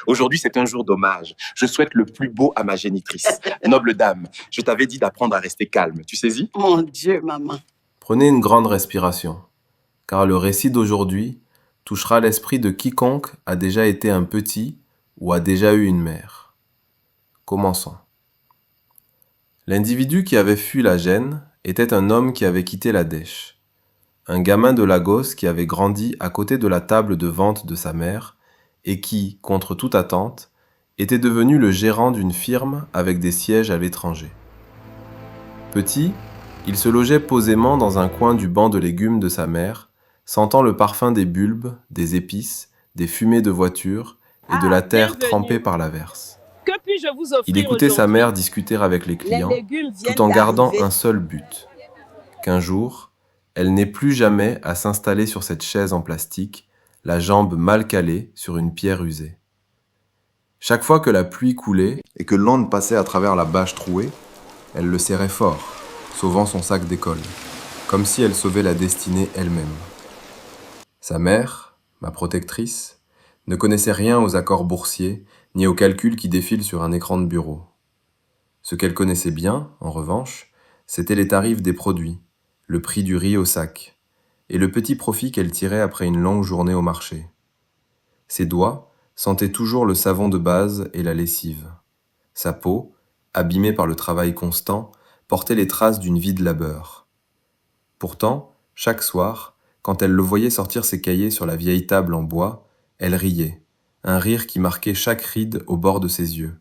Aujourd'hui, c'est un jour d'hommage. Je souhaite le plus beau à ma génitrice. Noble dame, je t'avais dit d'apprendre à rester calme. Tu saisis? Mon Dieu, maman. Prenez une grande respiration, car le récit d'aujourd'hui touchera l'esprit de quiconque a déjà été un petit ou a déjà eu une mère. Commençons. L'individu qui avait fui la gêne était un homme qui avait quitté la dèche. Un gamin de Lagos qui avait grandi à côté de la table de vente de sa mère et qui, contre toute attente, était devenu le gérant d'une firme avec des sièges à l'étranger. Petit, il se logeait posément dans un coin du banc de légumes de sa mère, sentant le parfum des bulbes, des épices, des fumées de voitures et de la terre trempée par l'averse. Que puis-je vous offrir Il écoutait sa aujourd'hui? mère discuter avec les clients, légumes viennent tout en gardant d'arriver. un seul but, qu'un jour, elle n'ait plus jamais à s'installer sur cette chaise en plastique, la jambe mal calée sur une pierre usée. Chaque fois que la pluie coulait et que l'onde passait à travers la bâche trouée, elle le serrait fort, sauvant son sac d'école, comme si elle sauvait la destinée elle-même. Sa mère, ma protectrice, ne connaissait rien aux accords boursiers ni aux calculs qui défilent sur un écran de bureau. Ce qu'elle connaissait bien, en revanche, c'était les tarifs des produits, le prix du riz au sac, et le petit profit qu'elle tirait après une longue journée au marché. Ses doigts sentaient toujours le savon de base et la lessive. Sa peau, abîmée par le travail constant, portait les traces d'une vie de labeur. Pourtant, chaque soir, quand elle le voyait sortir ses cahiers sur la vieille table en bois, elle riait, un rire qui marquait chaque ride au bord de ses yeux.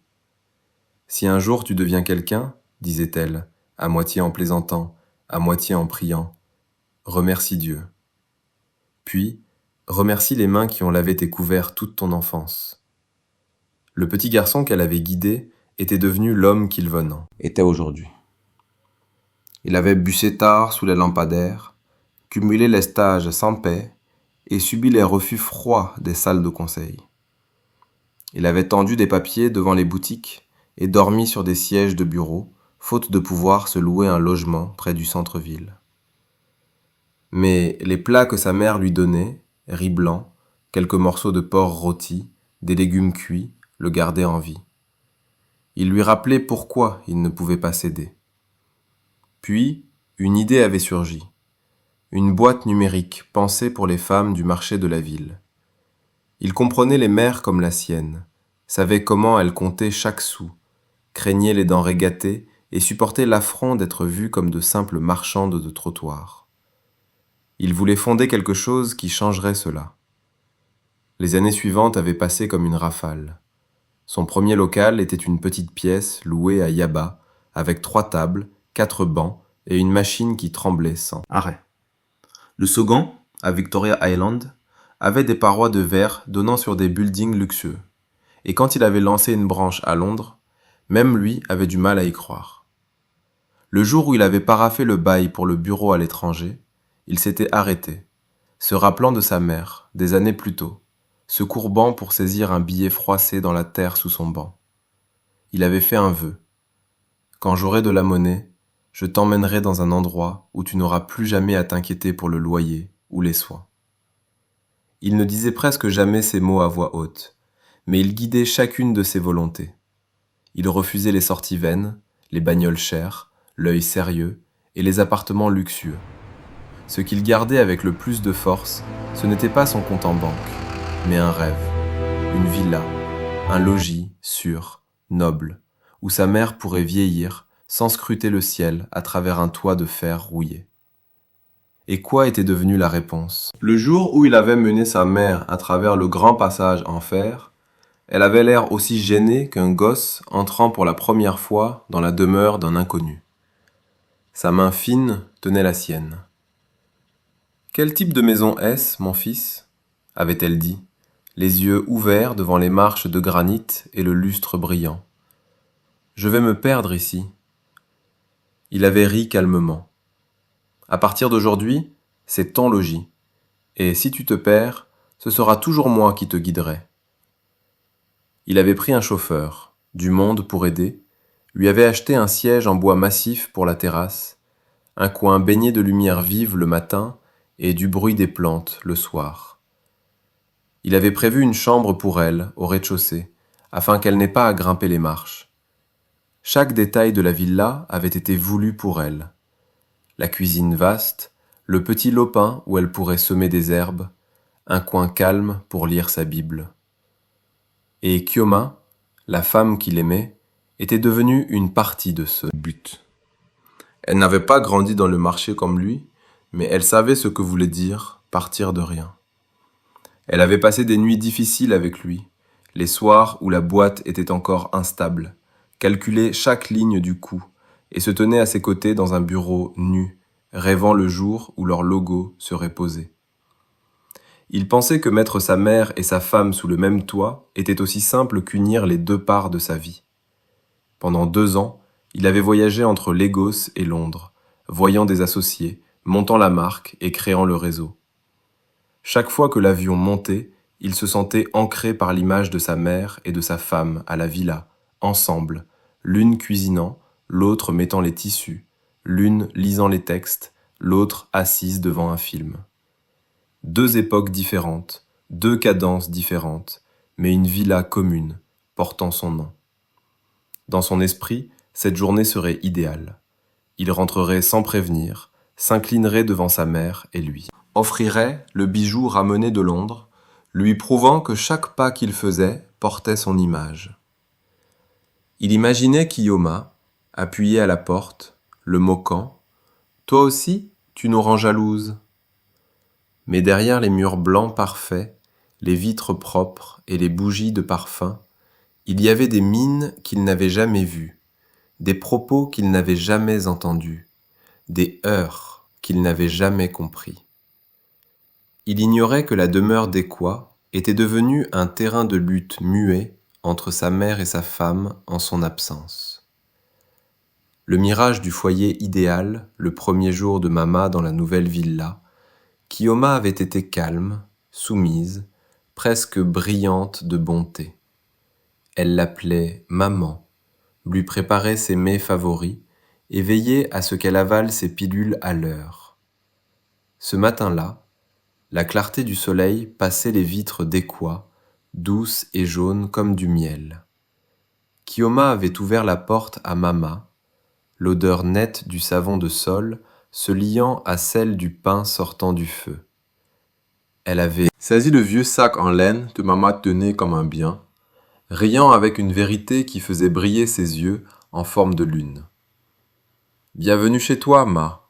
« Si un jour tu deviens quelqu'un, disait-elle, à moitié en plaisantant, à moitié en priant, remercie Dieu. Puis, remercie les mains qui ont lavé tes couverts toute ton enfance. » Le petit garçon qu'elle avait guidé était devenu l'homme qu'il venant était aujourd'hui. Il avait bussé tard sous les lampadaires, cumulé les stages sans paix et subi les refus froids des salles de conseil. Il avait tendu des papiers devant les boutiques et dormi sur des sièges de bureau, faute de pouvoir se louer un logement près du centre-ville. Mais les plats que sa mère lui donnait, riz blanc, quelques morceaux de porc rôti, des légumes cuits, le gardaient en vie. Il lui rappelait pourquoi il ne pouvait pas céder. Puis, une idée avait surgi. Une boîte numérique pensée pour les femmes du marché de la ville. Il comprenait les mères comme la sienne, savait comment elles comptaient chaque sou, craignait les denrées gâtées et supportait l'affront d'être vues comme de simples marchandes de trottoir. Il voulait fonder quelque chose qui changerait cela. Les années suivantes avaient passé comme une rafale. Son premier local était une petite pièce louée à Yaba, avec 3 tables, 4 bancs et une machine qui tremblait sans arrêt. Le second, à Victoria Island, avait des parois de verre donnant sur des buildings luxueux. Et quand il avait lancé une branche à Londres, même lui avait du mal à y croire. Le jour où il avait paraphé le bail pour le bureau à l'étranger, il s'était arrêté, se rappelant de sa mère, des années plus tôt, se courbant pour saisir un billet froissé dans la terre sous son banc. Il avait fait un vœu. Quand j'aurai de la monnaie, je t'emmènerai dans un endroit où tu n'auras plus jamais à t'inquiéter pour le loyer ou les soins. Il ne disait presque jamais ces mots à voix haute, mais il guidait chacune de ses volontés. Il refusait les sorties vaines, les bagnoles chères, l'œil sérieux et les appartements luxueux. Ce qu'il gardait avec le plus de force, ce n'était pas son compte en banque, mais un rêve, une villa, un logis sûr, noble, où sa mère pourrait vieillir sans scruter le ciel à travers un toit de fer rouillé. Et quoi était devenue la réponse? Le jour où il avait mené sa mère à travers le grand passage en fer, elle avait l'air aussi gênée qu'un gosse entrant pour la première fois dans la demeure d'un inconnu. Sa main fine tenait la sienne. « Quel type de maison est-ce, mon fils ?» avait-elle dit, les yeux ouverts devant les marches de granit et le lustre brillant. « Je vais me perdre ici. » Il avait ri calmement. « À partir d'aujourd'hui, c'est ton logis. Et si tu te perds, ce sera toujours moi qui te guiderai. » Il avait pris un chauffeur, du monde pour aider, lui avait acheté un siège en bois massif pour la terrasse, un coin baigné de lumière vive le matin et du bruit des plantes le soir. Il avait prévu une chambre pour elle, au rez-de-chaussée, afin qu'elle n'ait pas à grimper les marches. Chaque détail de la villa avait été voulu pour elle. La cuisine vaste, le petit lopin où elle pourrait semer des herbes, un coin calme pour lire sa Bible. Et Kyoma, la femme qu'il aimait, était devenue une partie de ce but. Elle n'avait pas grandi dans le marché comme lui, mais elle savait ce que voulait dire partir de rien. Elle avait passé des nuits difficiles avec lui, les soirs où la boîte était encore instable, calculait chaque ligne du coup et se tenait à ses côtés dans un bureau nu, rêvant le jour où leur logo serait posé. Il pensait que mettre sa mère et sa femme sous le même toit était aussi simple qu'unir les deux parts de sa vie. Pendant 2 ans, il avait voyagé entre Lagos et Londres, voyant des associés, montant la marque et créant le réseau. Chaque fois que l'avion montait, il se sentait ancré par l'image de sa mère et de sa femme à la villa, ensemble, l'une cuisinant, l'autre mettant les tissus, l'une lisant les textes, l'autre assise devant un film. 2 époques différentes, 2 cadences différentes, mais une villa commune, portant son nom. Dans son esprit, cette journée serait idéale. Il rentrerait sans prévenir, s'inclinerait devant sa mère et lui, offrirait le bijou ramené de Londres, lui prouvant que chaque pas qu'il faisait portait son image. Il imaginait Kyoma, appuyé à la porte, le moquant. « Toi aussi, tu nous rends jalouse !» Mais derrière les murs blancs parfaits, les vitres propres et les bougies de parfum, il y avait des mines qu'il n'avait jamais vues, des propos qu'il n'avait jamais entendus, des heurts qu'il n'avait jamais compris. Il ignorait que la demeure d'Ekwa était devenue un terrain de lutte muet entre sa mère et sa femme en son absence. Le mirage du foyer idéal, le premier jour de Mama dans la nouvelle villa, Kyoma avait été calme, soumise, presque brillante de bonté. Elle l'appelait maman, lui préparait ses mets favoris et veillait à ce qu'elle avale ses pilules à l'heure. Ce matin-là, la clarté du soleil passait les vitres d'Ekwa, douces et jaunes comme du miel. Kyoma avait ouvert la porte à Mama, l'odeur nette du savon de sol se liant à celle du pain sortant du feu. Elle avait saisi le vieux sac en laine que Mama tenait comme un bien, riant avec une vérité qui faisait briller ses yeux en forme de lune. « Bienvenue chez toi, Ma »,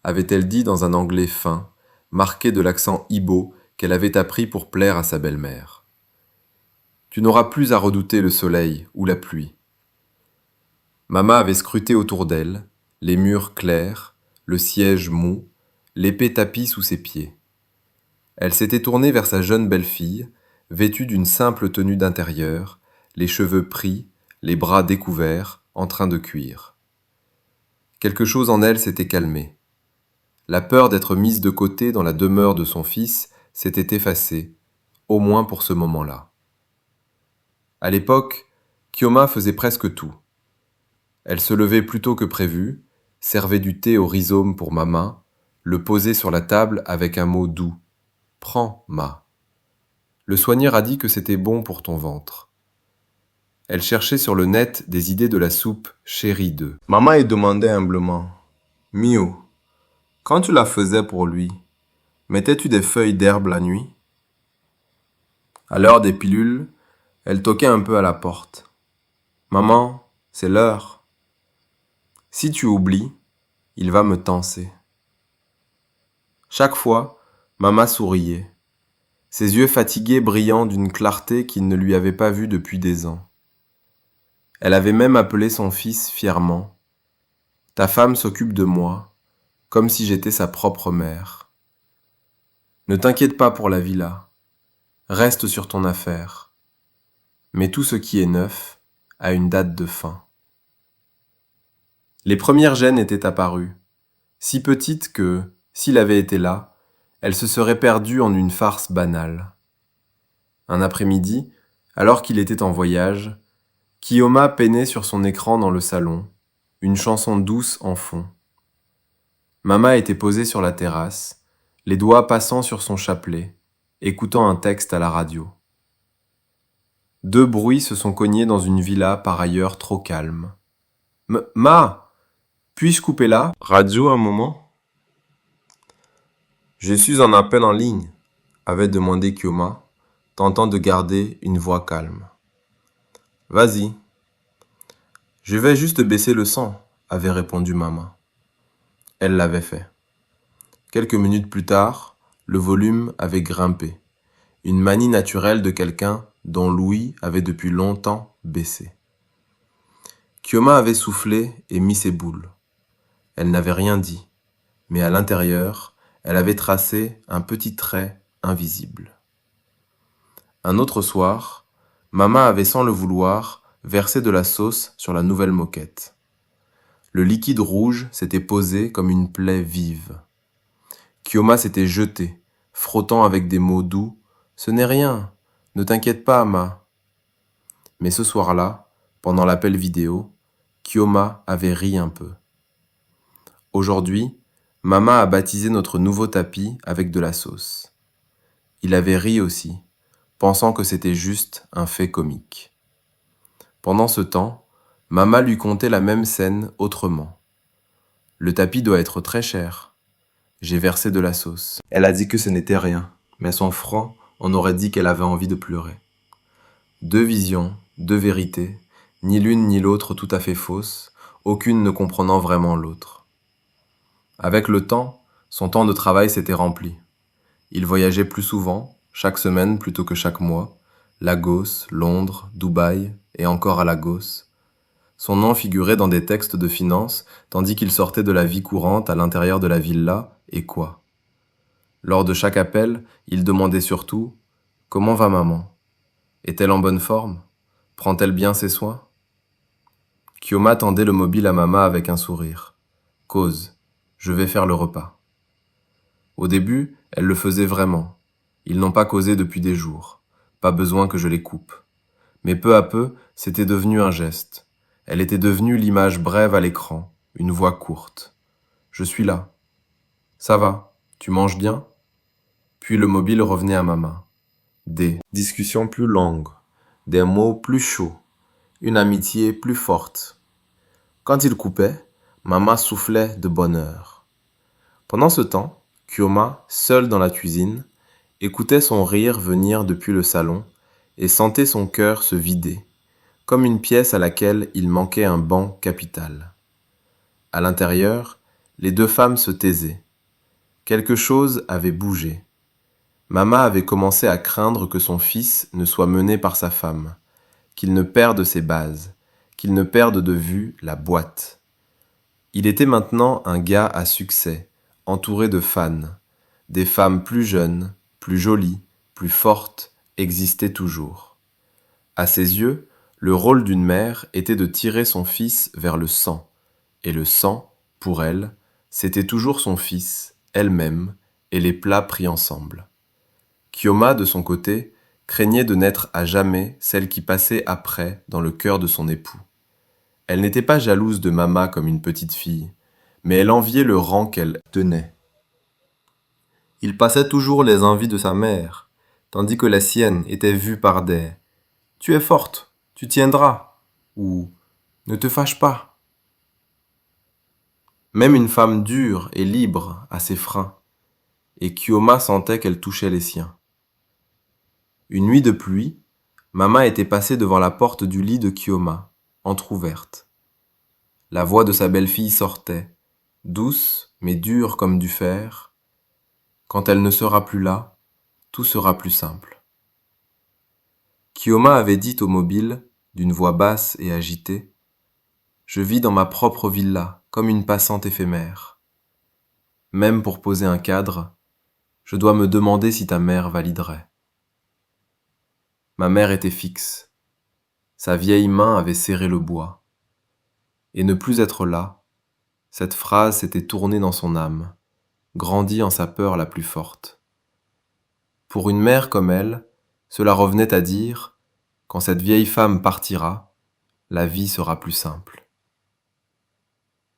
avait-elle dit dans un anglais fin, marqué de l'accent ibo qu'elle avait appris pour plaire à sa belle-mère. « Tu n'auras plus à redouter le soleil ou la pluie. » Mama avait scruté autour d'elle, les murs clairs, le siège mou, l'épais tapis sous ses pieds. Elle s'était tournée vers sa jeune belle-fille, vêtue d'une simple tenue d'intérieur, les cheveux pris, les bras découverts, en train de cuire. Quelque chose en elle s'était calmé. La peur d'être mise de côté dans la demeure de son fils s'était effacée, au moins pour ce moment-là. À l'époque, Kyoma faisait presque tout. Elle se levait plus tôt que prévu, servait du thé au rhizome pour Mama, le posait sur la table avec un mot doux. « Prends, Ma. » Le soigneur a dit que c'était bon pour ton ventre. Elle cherchait sur le net des idées de la soupe chérie d'eux. Mama y demandait humblement. « Miu, quand tu la faisais pour lui, mettais-tu des feuilles d'herbe la nuit ?» À l'heure des pilules, elle toquait un peu à la porte. « Maman, c'est l'heure. » Si tu oublies, il va me tancer. Chaque fois, Mama souriait, ses yeux fatigués brillant d'une clarté qu'il ne lui avait pas vue depuis des ans. Elle avait même appelé son fils fièrement. « Ta femme s'occupe de moi, comme si j'étais sa propre mère. Ne t'inquiète pas pour la villa, reste sur ton affaire. Mais tout ce qui est neuf a une date de fin. » Les premières gênes étaient apparues, si petites que, s'il avait été là, elles se seraient perdues en une farce banale. Un après-midi, alors qu'il était en voyage, Kyoma peinait sur son écran dans le salon, une chanson douce en fond. Mama était posée sur la terrasse, les doigts passant sur son chapelet, écoutant un texte à la radio. Deux bruits se sont cognés dans une villa par ailleurs trop calme. Ma, puis-je couper là? Radio un moment? Je suis en appel en ligne, avait demandé Kyoma, tentant de garder une voix calme. Vas-y. Je vais juste baisser le son, avait répondu Maman. Elle l'avait fait. Quelques minutes plus tard, le volume avait grimpé, une manie naturelle de quelqu'un dont l'ouïe avait depuis longtemps baissé. Kyoma avait soufflé et mis ses boules. Elle n'avait rien dit, mais à l'intérieur, elle avait tracé un petit trait invisible. Un autre soir, Maman avait sans le vouloir versé de la sauce sur la nouvelle moquette. Le liquide rouge s'était posé comme une plaie vive. Kyoma s'était jeté, frottant avec des mots doux. « Ce n'est rien, ne t'inquiète pas, Ma. » Mais ce soir-là, pendant l'appel vidéo, Kyoma avait ri un peu. Aujourd'hui, Maman a baptisé notre nouveau tapis avec de la sauce. Il avait ri aussi, pensant que c'était juste un fait comique. Pendant ce temps, Maman lui contait la même scène autrement. Le tapis doit être très cher. J'ai versé de la sauce. Elle a dit que ce n'était rien, mais son front, on aurait dit qu'elle avait envie de pleurer. Deux visions, deux vérités, ni l'une ni l'autre tout à fait fausses, aucune ne comprenant vraiment l'autre. Avec le temps, son temps de travail s'était rempli. Il voyageait plus souvent, chaque semaine plutôt que chaque mois, Lagos, Londres, Dubaï et encore à Lagos. Son nom figurait dans des textes de finance, tandis qu'il sortait de la vie courante à l'intérieur de la villa, et quoi? Lors de chaque appel, il demandait surtout « Comment va maman? Est-elle en bonne forme? Prend-elle bien ses soins ?» Kyoma tendait le mobile à Maman avec un sourire. « Cause, je vais faire le repas. » Au début, elle le faisait vraiment. Ils n'ont pas causé depuis des jours. Pas besoin que je les coupe. Mais peu à peu, c'était devenu un geste. Elle était devenue l'image brève à l'écran, une voix courte. « Je suis là. Ça va, tu manges bien ?» Puis le mobile revenait à Maman. Des discussions plus longues, des mots plus chauds, une amitié plus forte. Quand il coupait, Maman soufflait de bonheur. Pendant ce temps, Kyoma, seule dans la cuisine, écoutait son rire venir depuis le salon et sentait son cœur se vider, comme une pièce à laquelle il manquait un banc capital. À l'intérieur, les deux femmes se taisaient. Quelque chose avait bougé. Maman avait commencé à craindre que son fils ne soit mené par sa femme, qu'il ne perde ses bases, qu'il ne perde de vue la boîte. Il était maintenant un gars à succès, entouré de fans. Des femmes plus jeunes, plus jolies, plus fortes existaient toujours. À ses yeux, le rôle d'une mère était de tirer son fils vers le sang, et le sang, pour elle, c'était toujours son fils, elle-même, et les plats pris ensemble. Kyoma, de son côté, craignait de n'être à jamais celle qui passait après dans le cœur de son époux. Elle n'était pas jalouse de Maman comme une petite fille, mais elle enviait le rang qu'elle tenait. Il passait toujours les envies de sa mère, tandis que la sienne était vue par des « Tu es forte, tu tiendras » ou « Ne te fâche pas ». Même une femme dure et libre a ses freins, et Kyoma sentait qu'elle touchait les siens. Une nuit de pluie, Maman était passée devant la porte du lit de Kyoma, entr'ouverte. La voix de sa belle-fille sortait, douce mais dure comme du fer. Quand elle ne sera plus là, tout sera plus simple. Kyoma avait dit au mobile, d'une voix basse et agitée, « Je vis dans ma propre villa, comme une passante éphémère. Même pour poser un cadre, je dois me demander si ta mère validerait. » Ma mère était fixe. Sa vieille main avait serré le bois. Et ne plus être là, cette phrase s'était tournée dans son âme, grandie en sa peur la plus forte. Pour une mère comme elle, cela revenait à dire, quand cette vieille femme partira, la vie sera plus simple.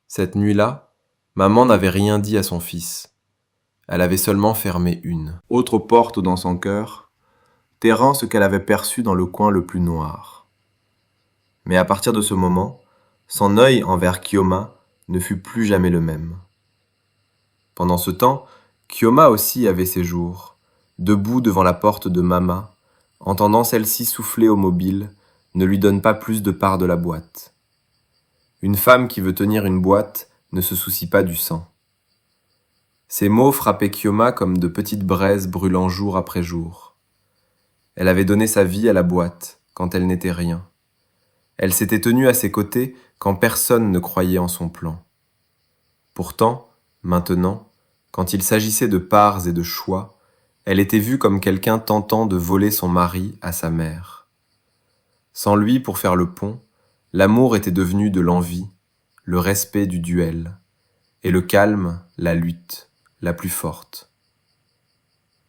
Cette nuit-là, Maman n'avait rien dit à son fils. elle avait seulement fermé une. Autre porte dans son cœur, terrant ce qu'elle avait perçu dans le coin le plus noir. Mais à partir de ce moment, son œil envers Kyoma ne fut plus jamais le même. Pendant ce temps, Kyoma aussi avait ses jours, debout devant la porte de Mama, entendant celle-ci souffler au mobile, ne lui donne pas plus de part de la boîte. Une femme qui veut tenir une boîte ne se soucie pas du sang. Ces mots frappaient Kyoma comme de petites braises brûlant jour après jour. Elle avait donné sa vie à la boîte quand elle n'était rien. Elle s'était tenue à ses côtés quand personne ne croyait en son plan. Pourtant, maintenant, quand il s'agissait de parts et de choix, elle était vue comme quelqu'un tentant de voler son mari à sa mère. Sans lui pour faire le pont, l'amour était devenu de l'envie, le respect du duel, et le calme, la lutte, la plus forte.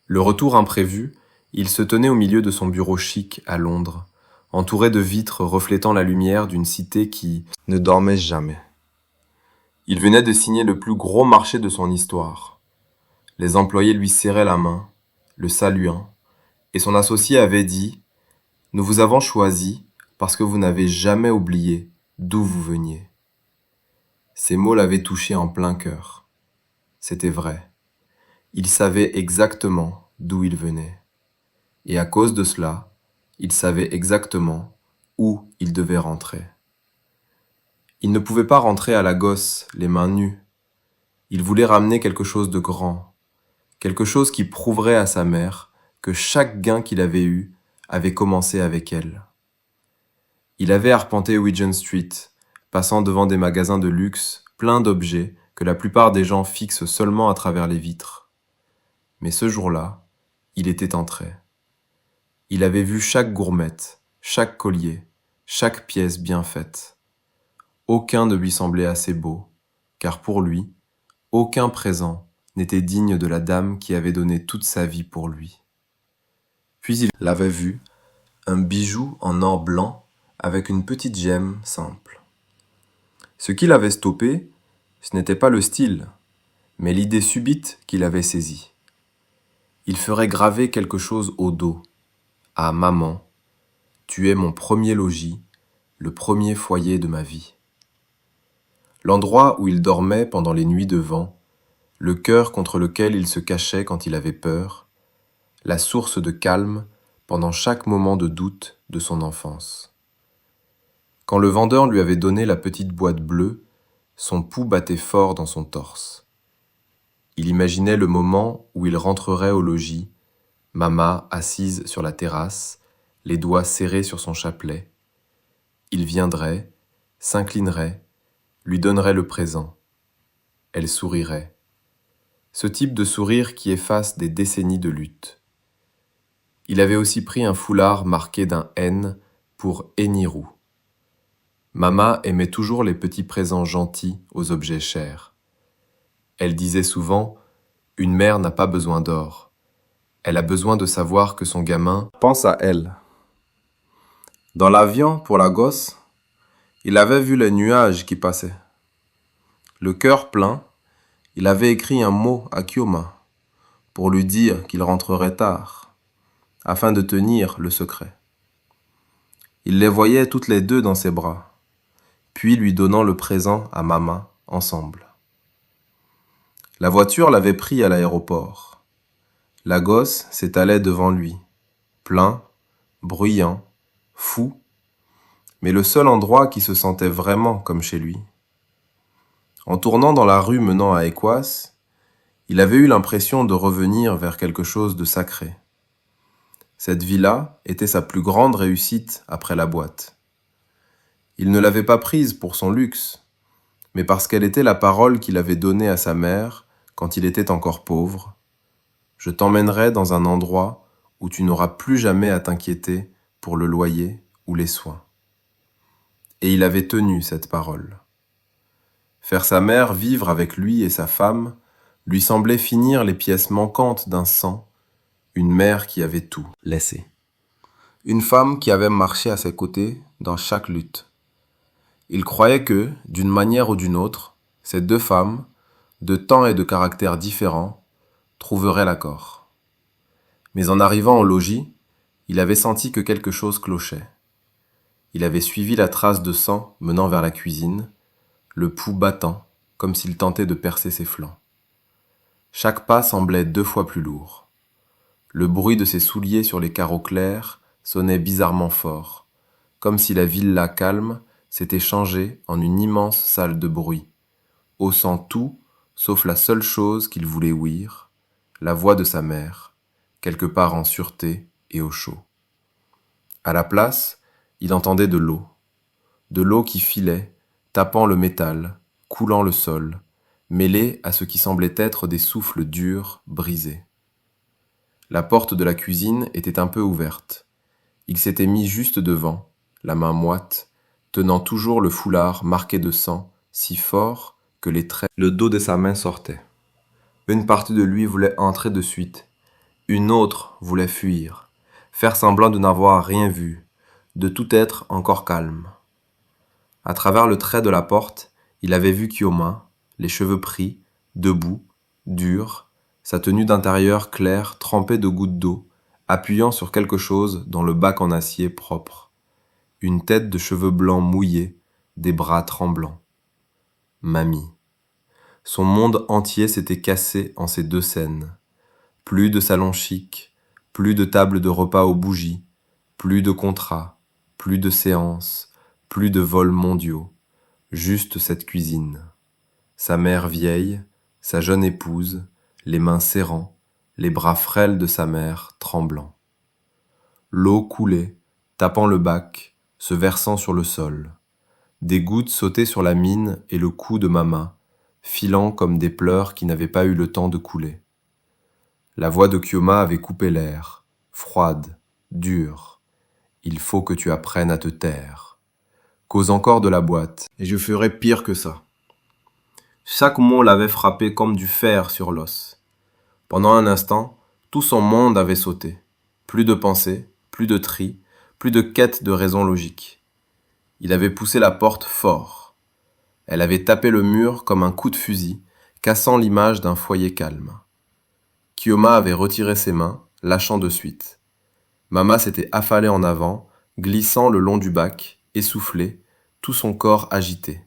Le retour imprévu, il se tenait au milieu de son bureau chic à Londres, entouré de vitres reflétant la lumière d'une cité qui ne dormait jamais. Il venait de signer le plus gros marché de son histoire. Les employés lui serraient la main, le saluant, et son associé avait dit « Nous vous avons choisi parce que vous n'avez jamais oublié d'où vous veniez. » Ces mots l'avaient touché en plein cœur. C'était vrai. Il savait exactement d'où il venait. Et à cause de cela, il savait exactement où il devait rentrer. Il ne pouvait pas rentrer à la gosse, les mains nues. Il voulait ramener quelque chose de grand, quelque chose qui prouverait à sa mère que chaque gain qu'il avait eu avait commencé avec elle. Il avait arpenté Regent Street, passant devant des magasins de luxe, pleins d'objets que la plupart des gens fixent seulement à travers les vitres. Mais ce jour-là, il était entré. Il avait vu chaque gourmette, chaque collier, chaque pièce bien faite. Aucun ne lui semblait assez beau, car pour lui, aucun présent n'était digne de la dame qui avait donné toute sa vie pour lui. Puis il l'avait vu, un bijou en or blanc avec une petite gemme simple. Ce qui l'avait stoppé, ce n'était pas le style, mais l'idée subite qui l'avait saisi. Il ferait graver quelque chose au dos. À maman, tu es mon premier logis, le premier foyer de ma vie. L'endroit où il dormait pendant les nuits de vent, le cœur contre lequel il se cachait quand il avait peur, la source de calme pendant chaque moment de doute de son enfance. Quand le vendeur lui avait donné la petite boîte bleue, son pouls battait fort dans son torse. Il imaginait le moment où il rentrerait au logis, Mama assise sur la terrasse, les doigts serrés sur son chapelet. Il viendrait, s'inclinerait, lui donnerait le présent. Elle sourirait. Ce type de sourire qui efface des décennies de lutte. Il avait aussi pris un foulard marqué d'un N pour Eniru. Mama aimait toujours les petits présents gentils aux objets chers. Elle disait souvent « Une mère n'a pas besoin d'or. Elle a besoin de savoir que son gamin pense à elle. » Dans l'avion, pour la gosse, il avait vu les nuages qui passaient. Le cœur plein, il avait écrit un mot à Kyoma pour lui dire qu'il rentrerait tard, afin de tenir le secret. Il les voyait toutes les deux dans ses bras, puis lui donnant le présent à Mama ensemble. La voiture l'avait pris à l'aéroport. La gosse s'étalait devant lui, plein, bruyant, fou, mais le seul endroit qui se sentait vraiment comme chez lui. En tournant dans la rue menant à Equas, il avait eu l'impression de revenir vers quelque chose de sacré. Cette vie-là était sa plus grande réussite après la boîte. Il ne l'avait pas prise pour son luxe, mais parce qu'elle était la parole qu'il avait donnée à sa mère quand il était encore pauvre. Je t'emmènerai dans un endroit où tu n'auras plus jamais à t'inquiéter pour le loyer ou les soins. Et il avait tenu cette parole. Faire sa mère vivre avec lui et sa femme lui semblait finir les pièces manquantes d'un sang, une mère qui avait tout laissé. Une femme qui avait marché à ses côtés dans chaque lutte. Il croyait que, d'une manière ou d'une autre, ces deux femmes, de temps et de caractères différents, trouverait l'accord. Mais en arrivant au logis, il avait senti que quelque chose clochait. Il avait suivi la trace de sang menant vers la cuisine, le pouls battant, comme s'il tentait de percer ses flancs. Chaque pas semblait 2 fois plus lourd. Le bruit de ses souliers sur les carreaux clairs sonnait bizarrement fort, comme si la villa calme s'était changée en une immense salle de bruit, haussant tout sauf la seule chose qu'il voulait ouïr, la voix de sa mère, quelque part en sûreté et au chaud. À la place, il entendait de l'eau qui filait, tapant le métal, coulant le sol, mêlée à ce qui semblait être des souffles durs, brisés. La porte de la cuisine était un peu ouverte. Il s'était mis juste devant, la main moite, tenant toujours le foulard marqué de sang, si fort que les traits, le dos de sa main sortait. Une partie de lui voulait entrer de suite, une autre voulait fuir, faire semblant de n'avoir rien vu, de tout être encore calme. À travers le trait de la porte, il avait vu Kyoma, les cheveux pris, debout, dur, sa tenue d'intérieur claire trempée de gouttes d'eau, appuyant sur quelque chose dans le bac en acier propre. Une tête de cheveux blancs mouillés, des bras tremblants. Mamie. Son monde entier s'était cassé en ces 2 scènes. Plus de salon chic, plus de table de repas aux bougies, plus de contrats, plus de séances, plus de vols mondiaux. Juste cette cuisine. Sa mère vieille, sa jeune épouse, les mains serrant, les bras frêles de sa mère tremblants. L'eau coulait, tapant le bac, se versant sur le sol. Des gouttes sautaient sur la mine et le cou de Mama, filant comme des pleurs qui n'avaient pas eu le temps de couler. La voix de Kyoma avait coupé l'air, froide, dure. Il faut que tu apprennes à te taire. Cause encore de la boîte, et je ferai pire que ça. Chaque mot l'avait frappé comme du fer sur l'os. Pendant un instant, tout son monde avait sauté. Plus de pensée, plus de tri, plus de quête de raison logique. Il avait poussé la porte fort. Elle avait tapé le mur comme un coup de fusil, cassant l'image d'un foyer calme. Kyoma avait retiré ses mains, lâchant de suite. Mama s'était affalée en avant, glissant le long du bac, essoufflée, tout son corps agité.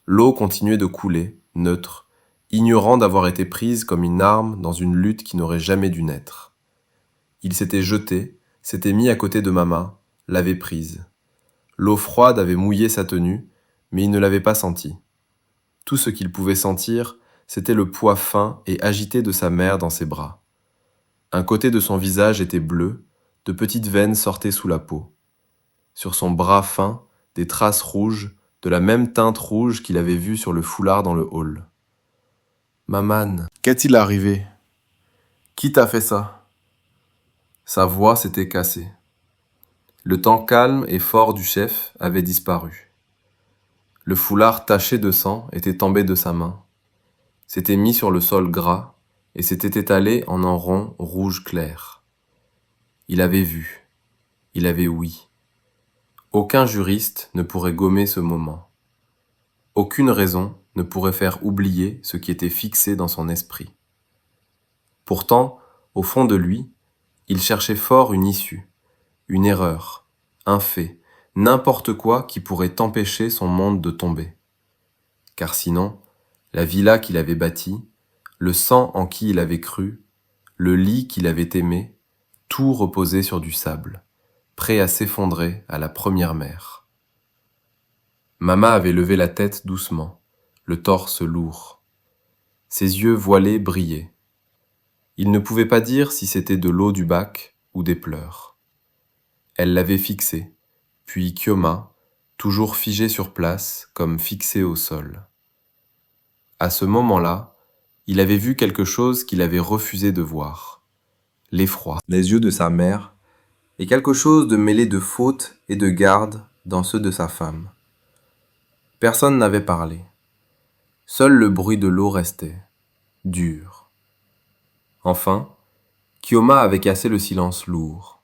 L'eau continuait de couler, neutre, ignorant d'avoir été prise comme une arme dans une lutte qui n'aurait jamais dû naître. Il s'était jeté, s'était mis à côté de Mama, l'avait prise. L'eau froide avait mouillé sa tenue, mais il ne l'avait pas sentie. Tout ce qu'il pouvait sentir, c'était le poids fin et agité de sa mère dans ses bras. Un côté de son visage était bleu, de petites veines sortaient sous la peau. Sur son bras fin, des traces rouges, de la même teinte rouge qu'il avait vue sur le foulard dans le hall. « Maman, qu'est-il arrivé? Qui t'a fait ça ?» Sa voix s'était cassée. Le temps calme et fort du chef avait disparu. Le foulard taché de sang était tombé de sa main, s'était mis sur le sol gras et s'était étalé en un rond rouge clair. Il avait vu, il avait ouï. Aucun juriste ne pourrait gommer ce moment. Aucune raison ne pourrait faire oublier ce qui était fixé dans son esprit. Pourtant, au fond de lui, il cherchait fort une issue, une erreur, un fait, n'importe quoi qui pourrait empêcher son monde de tomber. Car sinon, la villa qu'il avait bâtie, le sang en qui il avait cru, le lit qu'il avait aimé, tout reposait sur du sable, prêt à s'effondrer à la première mer. Mama avait levé la tête doucement, le torse lourd. Ses yeux voilés brillaient. Il ne pouvait pas dire si c'était de l'eau du bac ou des pleurs. Elle l'avait fixé, puis Kyoma, toujours figé sur place, comme fixé au sol. À ce moment-là, il avait vu quelque chose qu'il avait refusé de voir. L'effroi, les yeux de sa mère, et quelque chose de mêlé de faute et de garde dans ceux de sa femme. Personne n'avait parlé. Seul le bruit de l'eau restait, dur. Enfin, Kyoma avait cassé le silence lourd.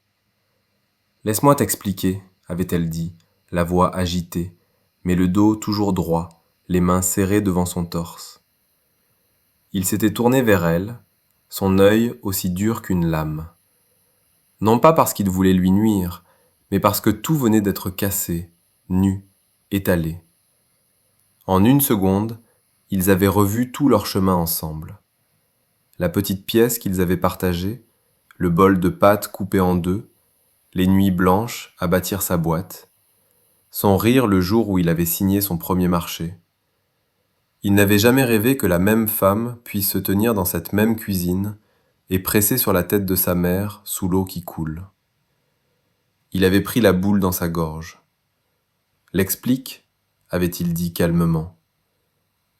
« Laisse-moi t'expliquer », avait-elle dit, la voix agitée, mais le dos toujours droit, les mains serrées devant son torse. Il s'était tourné vers elle, son œil aussi dur qu'une lame. Non pas parce qu'il voulait lui nuire, mais parce que tout venait d'être cassé, nu, étalé. En une seconde, ils avaient revu tout leur chemin ensemble. La petite pièce qu'ils avaient partagée, le bol de pâtes coupé en deux, les nuits blanches à bâtir sa boîte, son rire le jour où il avait signé son premier marché. Il n'avait jamais rêvé que la même femme puisse se tenir dans cette même cuisine et presser sur la tête de sa mère sous l'eau qui coule. Il avait pris la boule dans sa gorge. « L'explique » avait-il dit calmement.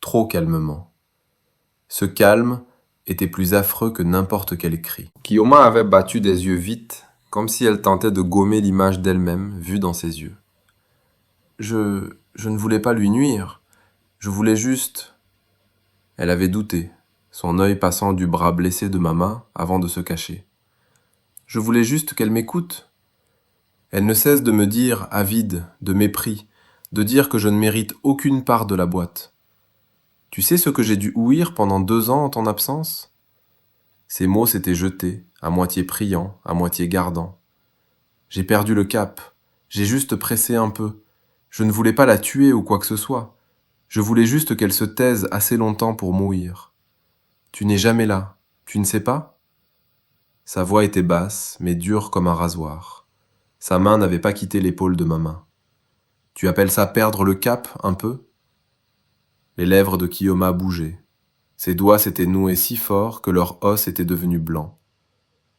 Trop calmement. Ce calme était plus affreux que n'importe quel cri. Kioma avait battu des yeux vite, comme si elle tentait de gommer l'image d'elle-même vue dans ses yeux. Je ne voulais pas lui nuire. Je voulais juste... Elle avait douté, son œil passant du bras blessé de Mama avant de se cacher. Je voulais juste qu'elle m'écoute. Elle ne cesse de me dire, avide, de mépris, de dire que je ne mérite aucune part de la boîte. Tu sais ce que j'ai dû ouïr pendant 2 ans en ton absence ? Ces mots s'étaient jetés, à moitié priant, à moitié gardant. J'ai perdu le cap, j'ai juste pressé un peu. Je ne voulais pas la tuer ou quoi que ce soit. Je voulais juste qu'elle se taise assez longtemps pour mourir. Tu n'es jamais là, tu ne sais pas ? Sa voix était basse, mais dure comme un rasoir. Sa main n'avait pas quitté l'épaule de ma main. Tu appelles ça perdre le cap, un peu ? Les lèvres de Kioma bougeaient. Ses doigts s'étaient noués si fort que leur os était devenu blanc.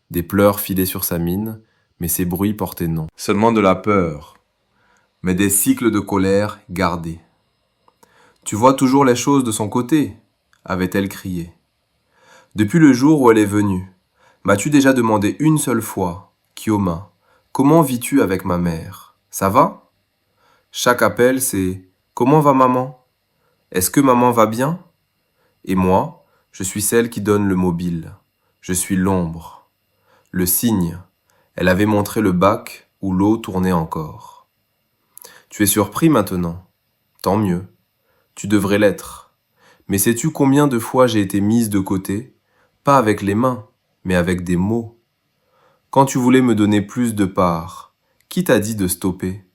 Des pleurs filaient sur sa mine, mais ses bruits portaient non. Seulement de la peur, mais des cycles de colère gardés. Tu vois toujours les choses de son côté, avait-elle crié. Depuis le jour où elle est venue, m'as-tu déjà demandé une seule fois, Kioma, comment vis-tu avec ma mère ? Ça va ? Chaque appel, c'est « Comment va maman ? Est-ce que maman va bien ?» Et moi, je suis celle qui donne le mobile. Je suis l'ombre. Le signe. Elle avait montré le bac où l'eau tournait encore. Tu es surpris maintenant ? Tant mieux. Tu devrais l'être. Mais sais-tu combien de fois j'ai été mise de côté ? Pas avec les mains, mais avec des mots. Quand tu voulais me donner plus de part, qui t'a dit de stopper ?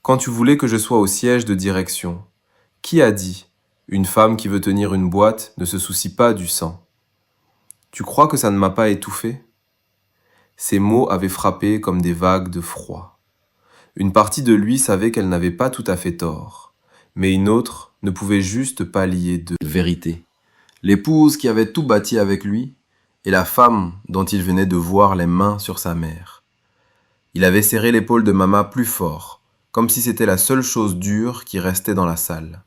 Quand tu voulais que je sois au siège de direction, qui a dit ? Une femme qui veut tenir une boîte ne se soucie pas du sang. Tu crois que ça ne m'a pas étouffé ? Ces mots avaient frappé comme des vagues de froid. Une partie de lui savait qu'elle n'avait pas tout à fait tort, mais une autre ne pouvait juste pas lier deux vérités. L'épouse qui avait tout bâti avec lui et la femme dont il venait de voir les mains sur sa mère. Il avait serré l'épaule de Mama plus fort, comme si c'était la seule chose dure qui restait dans la salle.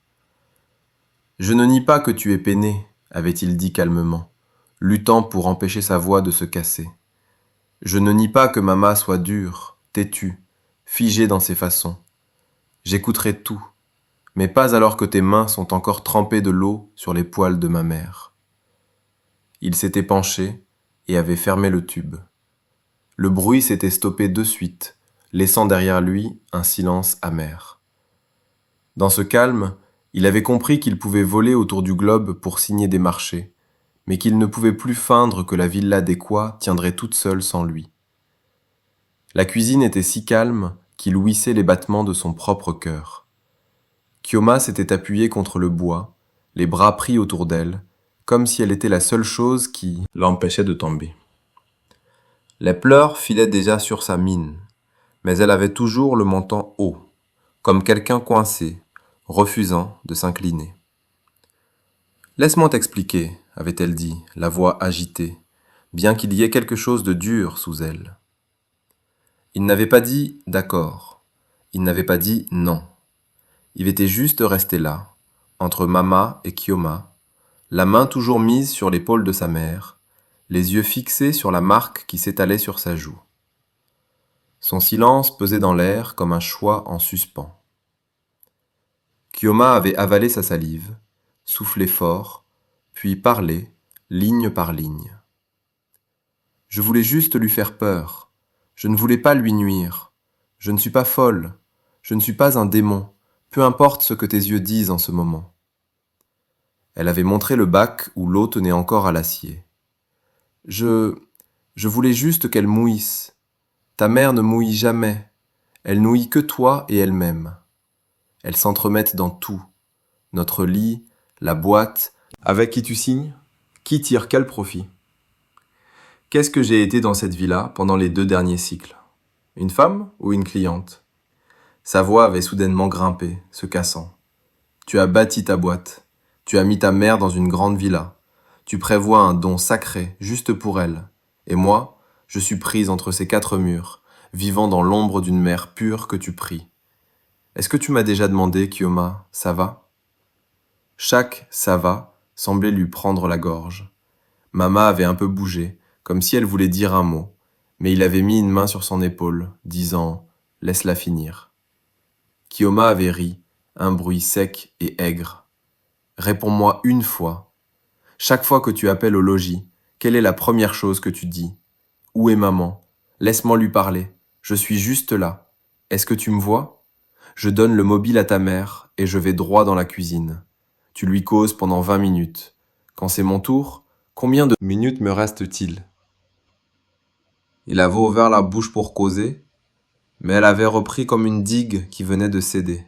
« Je ne nie pas que tu es peiné, » avait-il dit calmement, luttant pour empêcher sa voix de se casser. « Je ne nie pas que Mama soit dure, têtue, figée dans ses façons. J'écouterai tout, mais pas alors que tes mains sont encore trempées de l'eau sur les poils de ma mère. » Il s'était penché et avait fermé le tube. Le bruit s'était stoppé de suite, laissant derrière lui un silence amer. Dans ce calme, il avait compris qu'il pouvait voler autour du globe pour signer des marchés, mais qu'il ne pouvait plus feindre que la villa des Quoi tiendrait toute seule sans lui. La cuisine était si calme qu'il ouissait les battements de son propre cœur. Kioma s'était appuyée contre le bois, les bras pris autour d'elle, comme si elle était la seule chose qui l'empêchait de tomber. Les pleurs filaient déjà sur sa mine, mais elle avait toujours le menton haut, comme quelqu'un coincé, refusant de s'incliner. « Laisse-moi t'expliquer, » avait-elle dit, la voix agitée, bien qu'il y ait quelque chose de dur sous elle. Il n'avait pas dit « d'accord », il n'avait pas dit « non ». Il était juste resté là, entre Mama et Kioma, la main toujours mise sur l'épaule de sa mère, les yeux fixés sur la marque qui s'étalait sur sa joue. Son silence pesait dans l'air comme un choix en suspens. Kioma avait avalé sa salive, soufflé fort, puis parlé, ligne par ligne. Je voulais juste lui faire peur. Je ne voulais pas lui nuire. Je ne suis pas folle. Je ne suis pas un démon, peu importe ce que tes yeux disent en ce moment. Elle avait montré le bac où l'eau tenait encore à l'acier. Je voulais juste qu'elle mouillisse. Ta mère ne mouille jamais. Elle nouille que toi et elle-même. Elles s'entremettent dans tout. Notre lit, la boîte. Avec qui tu signes? Qui tire quel profit? Qu'est-ce que j'ai été dans cette vie-là pendant les 2 derniers cycles? Une femme ou une cliente? Sa voix avait soudainement grimpé, se cassant. Tu as bâti ta boîte. Tu as mis ta mère dans une grande villa. Tu prévois un don sacré, juste pour elle. Et moi, je suis prise entre ces 4 murs, vivant dans l'ombre d'une mère pure que tu pries. Est-ce que tu m'as déjà demandé, Kioma, ça va? Chaque ça va semblait lui prendre la gorge. Mama avait un peu bougé, comme si elle voulait dire un mot, mais il avait mis une main sur son épaule, disant « Laisse-la finir ». Kioma avait ri, un bruit sec et aigre. « Réponds-moi une fois. Chaque fois que tu appelles au logis, quelle est la première chose que tu dis? Où est maman? Laisse-moi lui parler. Je suis juste là. Est-ce que tu me vois? Je donne le mobile à ta mère et je vais droit dans la cuisine. Tu lui causes pendant 20 minutes. Quand c'est mon tour, combien de minutes me reste-t-il? Il avait ouvert la bouche pour causer, mais elle avait repris comme une digue qui venait de céder.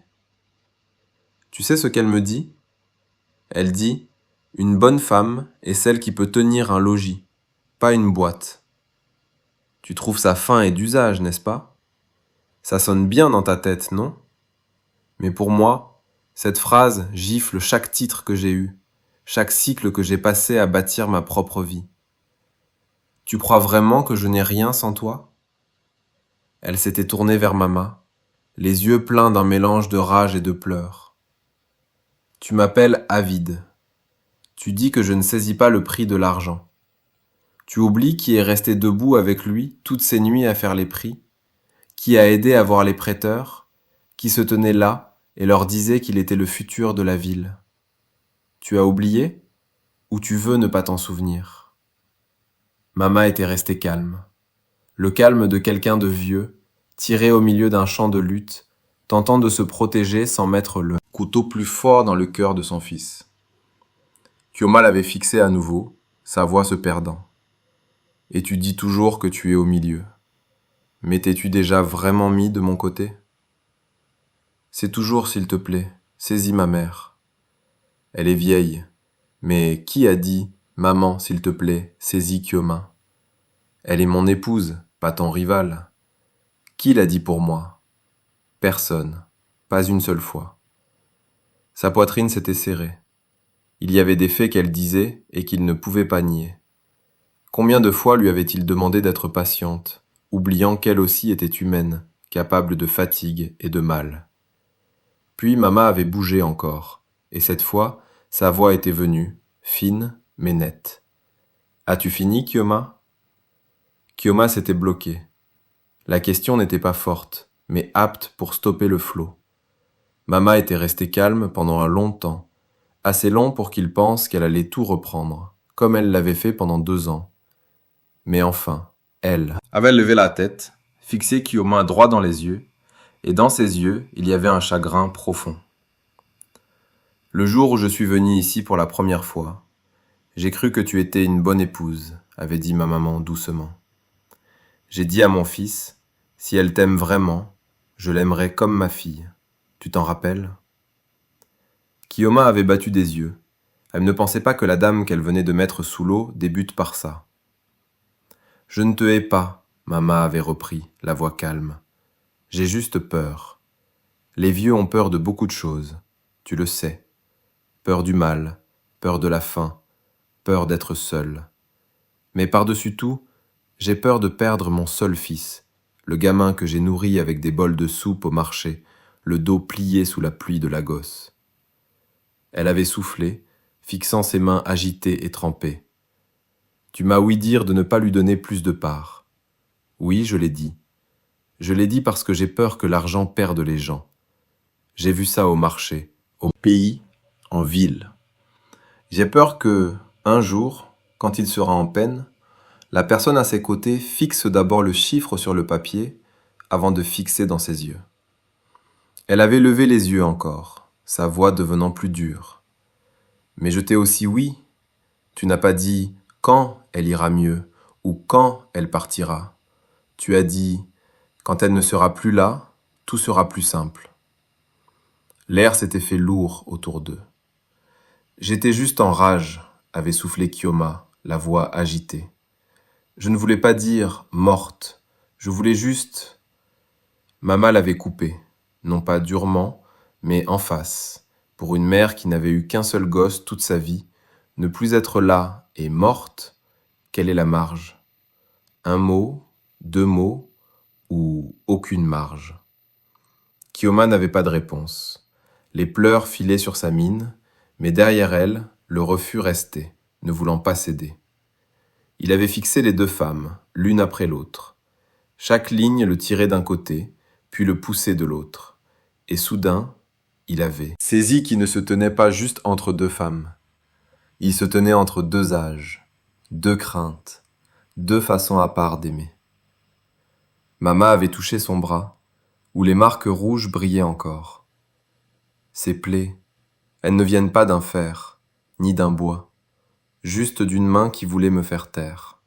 Tu sais ce qu'elle me dit? Elle dit, une bonne femme est celle qui peut tenir un logis, pas une boîte. Tu trouves ça fin et d'usage, n'est-ce pas? Ça sonne bien dans ta tête, non? Mais pour moi, cette phrase gifle chaque titre que j'ai eu, chaque cycle que j'ai passé à bâtir ma propre vie. Tu crois vraiment que je n'ai rien sans toi? Elle s'était tournée vers Mama, les yeux pleins d'un mélange de rage et de pleurs. Tu m'appelles avide. Tu dis que je ne saisis pas le prix de l'argent. Tu oublies qui est resté debout avec lui toutes ces nuits à faire les prix, qui a aidé à voir les prêteurs, qui se tenait là et leur disait qu'il était le futur de la ville. Tu as oublié ou tu veux ne pas t'en souvenir? Mama était restée calme. Le calme de quelqu'un de vieux, tiré au milieu d'un champ de lutte, tentant de se protéger sans mettre le couteau plus fort dans le cœur de son fils. Kioma l'avait fixé à nouveau, sa voix se perdant. Et tu dis toujours que tu es au milieu. Mais t'es-tu déjà vraiment mis de mon côté? C'est toujours, s'il te plaît, saisis ma mère. Elle est vieille, mais qui a dit « Maman, s'il te plaît, saisis Kioma » ? Elle est mon épouse, pas ton rival. Qui l'a dit pour moi? Personne, pas une seule fois. Sa poitrine s'était serrée. Il y avait des faits qu'elle disait et qu'il ne pouvait pas nier. Combien de fois lui avait-il demandé d'être patiente, oubliant qu'elle aussi était humaine, capable de fatigue et de mal. Puis Mama avait bougé encore, et cette fois, sa voix était venue, fine mais nette. « As-tu fini, Kioma » Kioma s'était bloquée. La question n'était pas forte, mais apte pour stopper le flot. Mama était restée calme pendant un long temps, assez long pour qu'il pense qu'elle allait tout reprendre, comme elle l'avait fait pendant 2 ans. Mais enfin, elle avait levé la tête, fixé Kioma droit dans les yeux, et dans ses yeux, il y avait un chagrin profond. Le jour où je suis venue ici pour la première fois, j'ai cru que tu étais une bonne épouse, avait dit ma maman doucement. J'ai dit à mon fils, si elle t'aime vraiment, je l'aimerai comme ma fille. Tu t'en rappelles? Kioma avait battu des yeux. Elle ne pensait pas que la dame qu'elle venait de mettre sous l'eau débute par ça. Je ne te hais pas, Mama avait repris, la voix calme. J'ai juste peur. Les vieux ont peur de beaucoup de choses, tu le sais. Peur du mal, peur de la faim, peur d'être seul. Mais par-dessus tout, j'ai peur de perdre mon seul fils, le gamin que j'ai nourri avec des bols de soupe au marché, le dos plié sous la pluie de Lagos. Elle avait soufflé, fixant ses mains agitées et trempées. Tu m'as ouï dire de ne pas lui donner plus de part. Oui, je l'ai dit. Je l'ai dit parce que j'ai peur que l'argent perde les gens. J'ai vu ça au marché, au pays, en ville. J'ai peur que, un jour, quand il sera en peine, la personne à ses côtés fixe d'abord le chiffre sur le papier avant de fixer dans ses yeux. Elle avait levé les yeux encore, sa voix devenant plus dure. Mais je t'ai aussi oui. Tu n'as pas dit quand elle ira mieux ou quand elle partira. Tu as dit, quand elle ne sera plus là, tout sera plus simple. L'air s'était fait lourd autour d'eux. J'étais juste en rage, avait soufflé Kioma, la voix agitée. Je ne voulais pas dire morte, je voulais juste... Mama l'avait coupé, non pas durement, mais en face, pour une mère qui n'avait eu qu'un seul gosse toute sa vie, ne plus être là et morte, quelle est la marge? Un mot, 2 mots ou aucune marge? Kioma n'avait pas de réponse. Les pleurs filaient sur sa mine, mais derrière elle, le refus restait, ne voulant pas céder. Il avait fixé les 2 femmes, l'une après l'autre. Chaque ligne le tirait d'un côté, puis le poussait de l'autre. Et soudain, il avait saisi qu'il ne se tenait pas juste entre 2 femmes. Il se tenait entre 2 âges, 2 craintes, 2 façons à part d'aimer. Mama avait touché son bras, où les marques rouges brillaient encore. Ces plaies, elles ne viennent pas d'un fer, ni d'un bois, juste d'une main qui voulait me faire taire.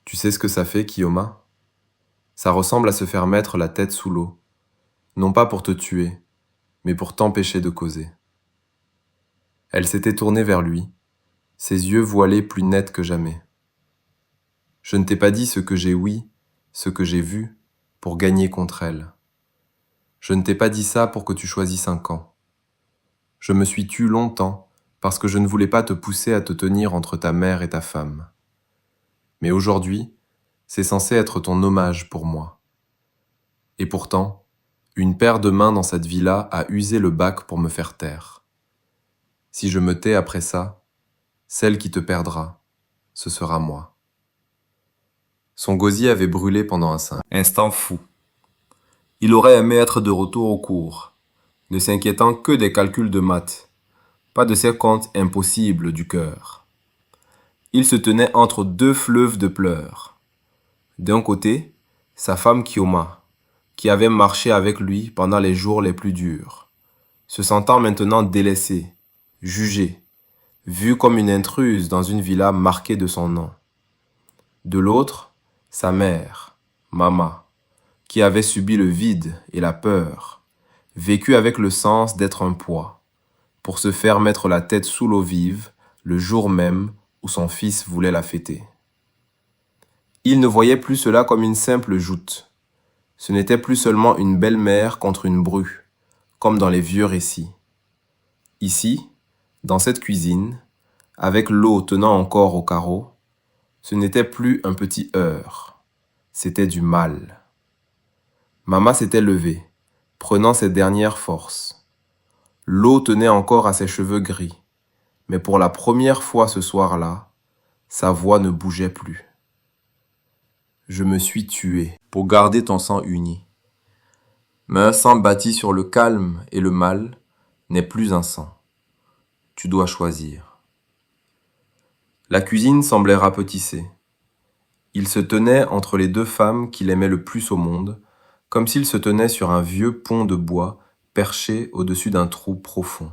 Tu sais ce que ça fait, Kioma? Ça ressemble à se faire mettre la tête sous l'eau, non pas pour te tuer, mais pour t'empêcher de causer. Elle s'était tournée vers lui, ses yeux voilés plus nets que jamais. Je ne t'ai pas dit ce que j'ai ouï, ce que j'ai vu, pour gagner contre elle. Je ne t'ai pas dit ça pour que tu choisisses un camp. Je me suis tue longtemps parce que je ne voulais pas te pousser à te tenir entre ta mère et ta femme. Mais aujourd'hui, c'est censé être ton hommage pour moi. Et pourtant, une paire de mains dans cette vie-là a usé le bac pour me faire taire. Si je me tais après ça, celle qui te perdra, ce sera moi. Son gosier avait brûlé pendant un instant fou. Il aurait aimé être de retour au cours, ne s'inquiétant que des calculs de maths, pas de ces comptes impossibles du cœur. Il se tenait entre 2 fleuves de pleurs. D'un côté, sa femme Kioma, qui avait marché avec lui pendant les jours les plus durs, se sentant maintenant délaissée, jugée, vue comme une intruse dans une villa marquée de son nom. De l'autre, sa mère, Mama, qui avait subi le vide et la peur, vécu avec le sens d'être un poids, pour se faire mettre la tête sous l'eau vive le jour même où son fils voulait la fêter. Il ne voyait plus cela comme une simple joute. Ce n'était plus seulement une belle-mère contre une bru, comme dans les vieux récits. Ici, dans cette cuisine, avec l'eau tenant encore au carreau, ce n'était plus un petit heurt, c'était du mal. Mama s'était levée, prenant ses dernières forces. L'eau tenait encore à ses cheveux gris, mais pour la première fois ce soir-là, sa voix ne bougeait plus. Je me suis tué pour garder ton sang uni. Mais un sang bâti sur le calme et le mal n'est plus un sang. Tu dois choisir. La cuisine semblait rapetisser. Il se tenait entre les 2 femmes qu'il aimait le plus au monde, comme s'il se tenait sur un vieux pont de bois perché au-dessus d'un trou profond.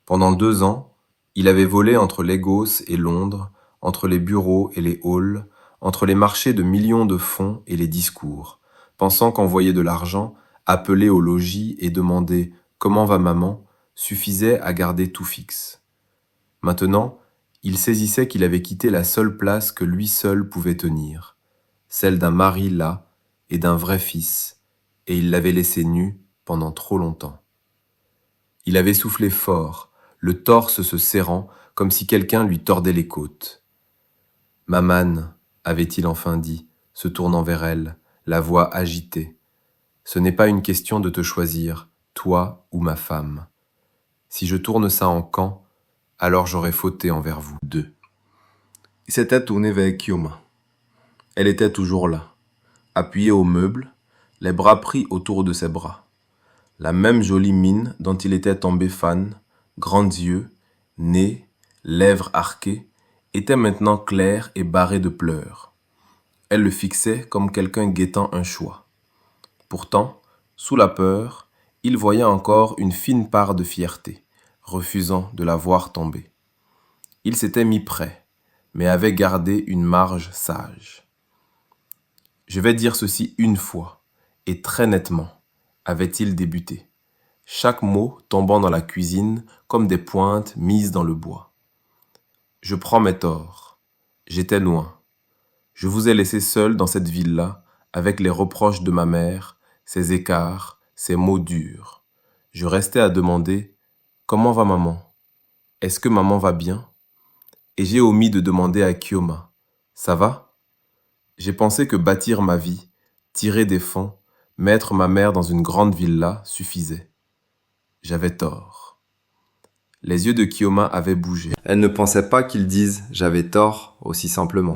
Pendant 2 ans, il avait volé entre Lagos et Londres, entre les bureaux et les halls, entre les marchés de millions de fonds et les discours, pensant qu'envoyer de l'argent, appeler au logis et demander « Comment va maman ?» suffisait à garder tout fixe. Maintenant, il saisissait qu'il avait quitté la seule place que lui seul pouvait tenir, celle d'un mari là et d'un vrai fils, et il l'avait laissé nu pendant trop longtemps. Il avait soufflé fort, le torse se serrant comme si quelqu'un lui tordait les côtes. « Maman », avait-il enfin dit, se tournant vers elle, la voix agitée. « Ce n'est pas une question de te choisir, toi ou ma femme. Si je tourne ça en camp, alors j'aurais fauté envers vous 2. » Il s'était tourné vers Kioma. Elle était toujours là, appuyée au meuble, les bras pris autour de ses bras. La même jolie mine dont il était tombé fan, grands yeux, nez, lèvres arquées, était maintenant claire et barrée de pleurs. Elle le fixait comme quelqu'un guettant un choix. Pourtant, sous la peur, il voyait encore une fine part de fierté, refusant de la voir tomber. Il s'était mis prêt, mais avait gardé une marge sage. Je vais dire ceci une fois, et très nettement, avait-il débuté, chaque mot tombant dans la cuisine comme des pointes mises dans le bois. Je prends mes torts. J'étais loin. Je vous ai laissé seul dans cette ville-là, avec les reproches de ma mère, ses écarts, ses mots durs. Je restais à demander « Comment va maman ? Est-ce que maman va bien ?» Et j'ai omis de demander à Kioma « Ça va ?» J'ai pensé que bâtir ma vie, tirer des fonds, mettre ma mère dans une grande villa suffisait. J'avais tort. Les yeux de Kioma avaient bougé. Elle ne pensait pas qu'il dise « j'avais tort » aussi simplement.